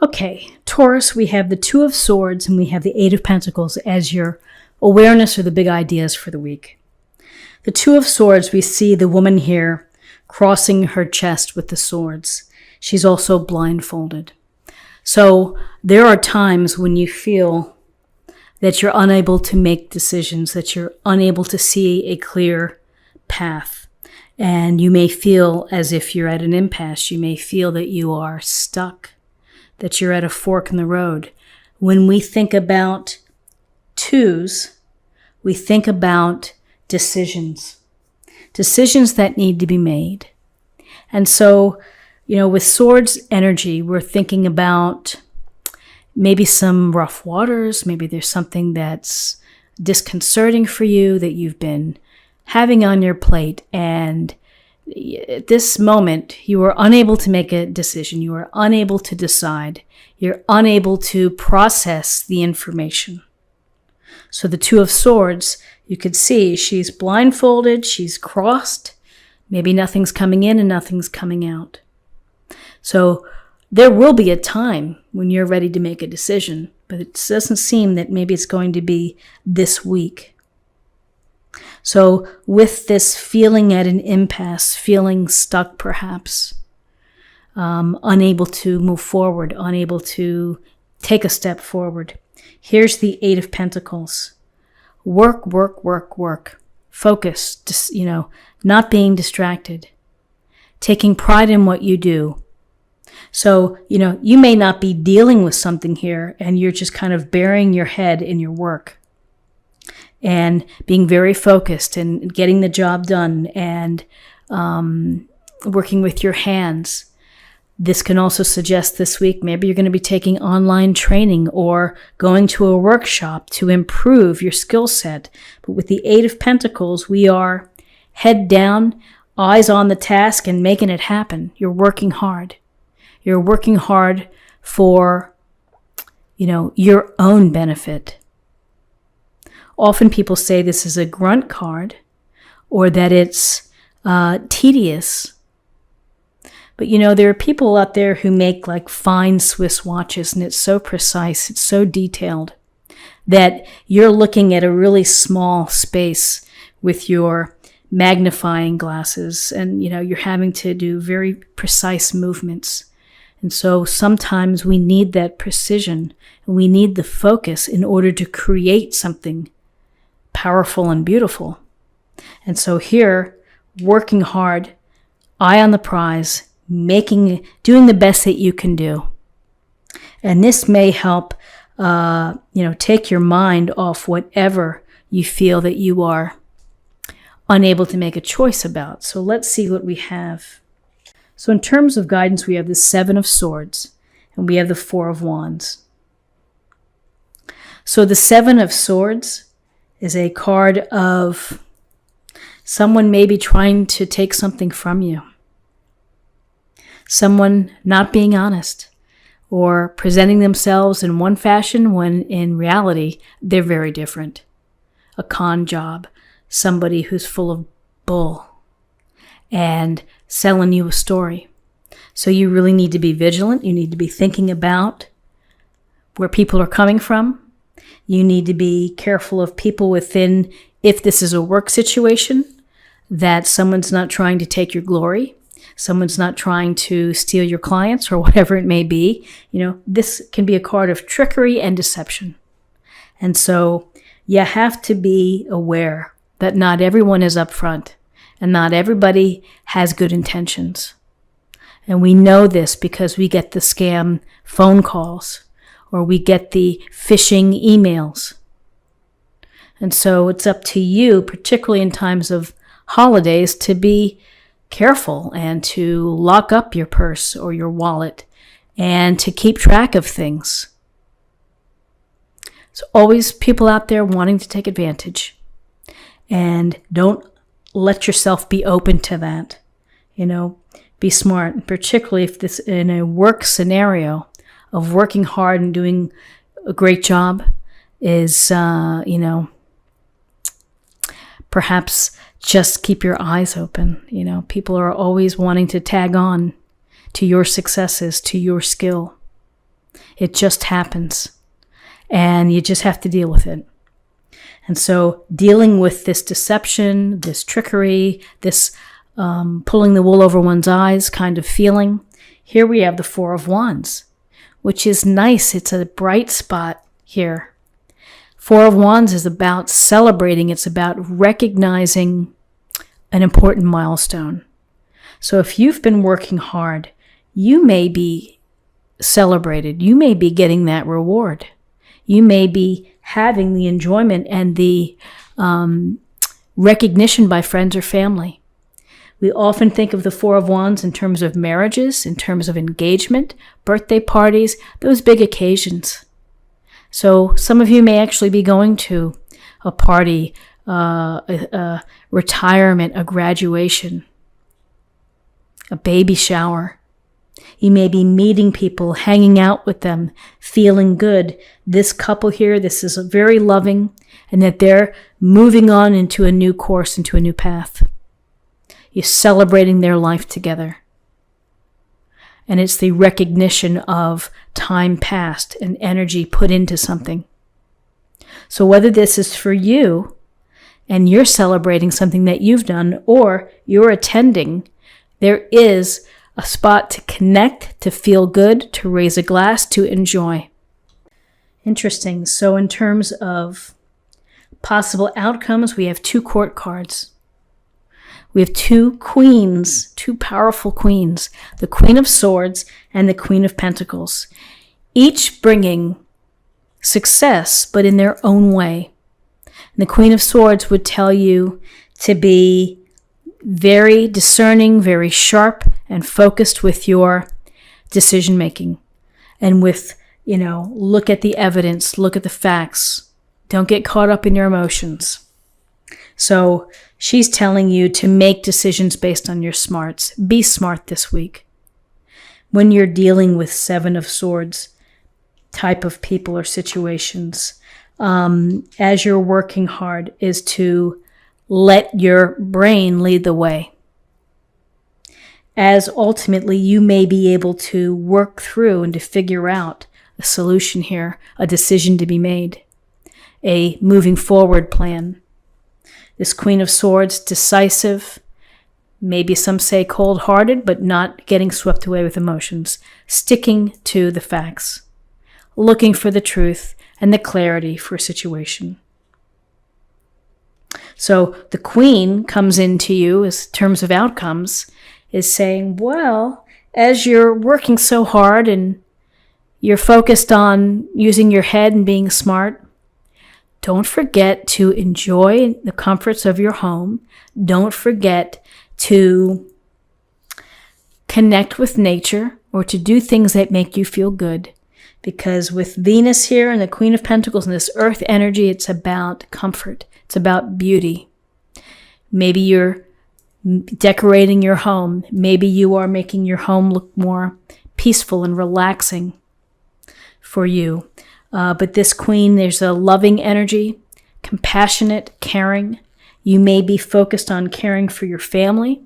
Okay, Taurus, we have the Two of Swords and we have the Eight of Pentacles as your awareness or the big ideas for the week. The Two of Swords, we see the woman here crossing her chest with the swords. She's also blindfolded. So there are times when you feel that you're unable to make decisions, that you're unable to see a clear path. And you may feel as if you're at an impasse. You may feel that you are stuck, that you're at a fork in the road. When we think about twos, we think about decisions that need to be made. And so, with swords energy, we're thinking about maybe some rough waters. Maybe there's something that's disconcerting for you that you've been having on your plate. And at this moment, you are unable to make a decision. You are unable to decide. You're unable to process the information. So the Two of Swords, you could see she's blindfolded, she's crossed. Maybe nothing's coming in and nothing's coming out. So there will be a time when you're ready to make a decision, but it doesn't seem that maybe it's going to be this week. So with this feeling at an impasse, feeling stuck perhaps, unable to move forward, unable to take a step forward, here's the Eight of Pentacles. Work, work, work, work. Focus, not being distracted. Taking pride in what you do. So, you may not be dealing with something here and you're just kind of burying your head in your work and being very focused and getting the job done and working with your hands. This can also suggest this week, maybe you're going to be taking online training or going to a workshop to improve your skill set. But with the Eight of Pentacles, we are head down, eyes on the task and making it happen. You're working hard. You're working hard for, your own benefit. Often people say this is a grunt card or that it's tedious. But there are people out there who make like fine Swiss watches and it's so precise, it's so detailed that you're looking at a really small space with your magnifying glasses and, you're having to do very precise movements. And so sometimes we need that precision and we need the focus in order to create something powerful and beautiful. And so here, working hard, eye on the prize, doing the best that you can do. And this may help, take your mind off whatever you feel that you are unable to make a choice about. So let's see what we have. So in terms of guidance, we have the Seven of Swords and we have the Four of Wands. So the Seven of Swords is a card of someone maybe trying to take something from you. Someone not being honest or presenting themselves in one fashion when in reality they're very different. A con job, somebody who's full of bull and selling you a story. So you really need to be vigilant. You need to be thinking about where people are coming from. You need to be careful of people within, if this is a work situation, that someone's not trying to take your glory. Someone's not trying to steal your clients or whatever it may be. This can be a card of trickery and deception. And so you have to be aware that not everyone is upfront and not everybody has good intentions. And we know this because we get the scam phone calls or we get the phishing emails. And so it's up to you, particularly in times of holidays, to be careful and to lock up your purse or your wallet and to keep track of things. There's always people out there wanting to take advantage, and don't let yourself be open to that. Be smart, particularly if this in a work scenario of working hard and doing a great job is, perhaps just keep your eyes open. People are always wanting to tag on to your successes, to your skill. It just happens. And you just have to deal with it. And so dealing with this deception, this trickery, this pulling the wool over one's eyes kind of feeling, here we have the Four of Wands, which is nice. It's a bright spot here. Four of Wands is about celebrating. It's about recognizing an important milestone. So if you've been working hard, you may be celebrated. You may be getting that reward. You may be having the enjoyment and the recognition by friends or family. We often think of the Four of Wands in terms of marriages, in terms of engagement, birthday parties, those big occasions. So some of you may actually be going to a party, a retirement, a graduation, a baby shower. You may be meeting people, hanging out with them, feeling good. This couple here, this is very loving, and that they're moving on into a new course, into a new path. You're celebrating their life together. And it's the recognition of time past and energy put into something. So whether this is for you and you're celebrating something that you've done, or you're attending, there is a spot to connect, to feel good, to raise a glass, to enjoy. Interesting. So in terms of possible outcomes, we have two court cards. We have two queens, two powerful queens, the Queen of Swords and the Queen of Pentacles, each bringing success, but in their own way. And the Queen of Swords would tell you to be very discerning, very sharp, and focused with your decision making. And with, look at the evidence, look at the facts. Don't get caught up in your emotions. So she's telling you to make decisions based on your smarts. Be smart this week. When you're dealing with Seven of Swords type of people or situations, as you're working hard, is to let your brain lead the way. As ultimately you may be able to work through and to figure out a solution here, a decision to be made, a moving forward plan. This Queen of Swords, decisive, maybe some say cold-hearted, but not getting swept away with emotions, sticking to the facts, looking for the truth and the clarity for a situation. So the Queen comes into you as terms of outcomes, is saying, well, as you're working so hard and you're focused on using your head and being smart, don't forget to enjoy the comforts of your home. Don't forget to connect with nature or to do things that make you feel good. Because with Venus here and the Queen of Pentacles and this earth energy, it's about comfort. It's about beauty. Maybe you're decorating your home. Maybe you are making your home look more peaceful and relaxing for you. But this Queen, there's a loving energy, compassionate, caring. You may be focused on caring for your family,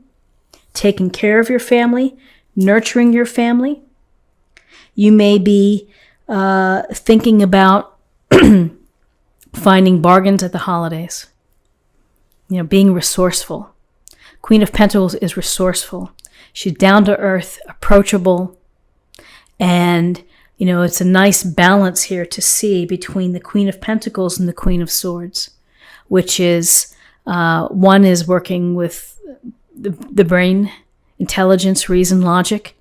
taking care of your family, nurturing your family. You may be thinking about finding bargains at the holidays. Being resourceful. Queen of Pentacles is resourceful. She's down to earth, approachable, and it's a nice balance here to see between the Queen of Pentacles and the Queen of Swords, which is, one is working with the brain, intelligence, reason, logic,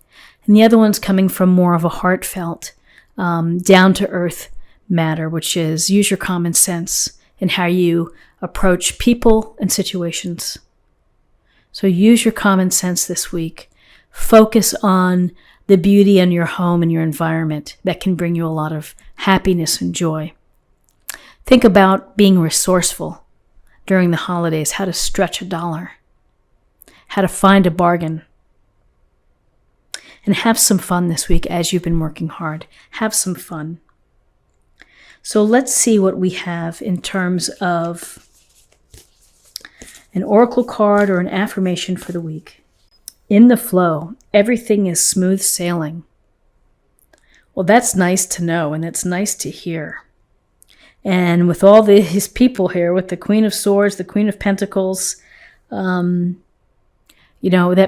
and the other one's coming from more of a heartfelt, down-to-earth matter, which is use your common sense in how you approach people and situations. So use your common sense this week. Focus on the beauty in your home and your environment that can bring you a lot of happiness and joy. Think about being resourceful during the holidays, how to stretch $1, how to find a bargain. And have some fun this week as you've been working hard. Have some fun. So let's see what we have in terms of an oracle card or an affirmation for the week. In the flow, everything is smooth sailing. Well, that's nice to know, and that's nice to hear. And with all these people here, with the Queen of Swords, the Queen of Pentacles, that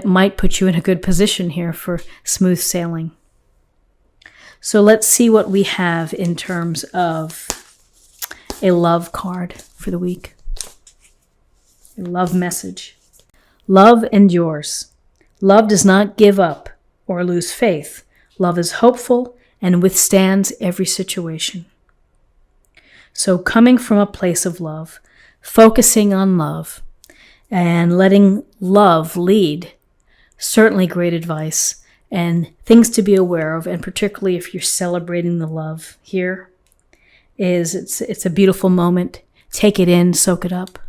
might put you in a good position here for smooth sailing. So let's see what we have in terms of a love card for the week. A love message. Love endures. Love does not give up or lose faith. Love is hopeful and withstands every situation. So coming from a place of love, focusing on love, and letting love lead, certainly great advice and things to be aware of, and particularly if you're celebrating the love here, it's a beautiful moment. Take it in, soak it up.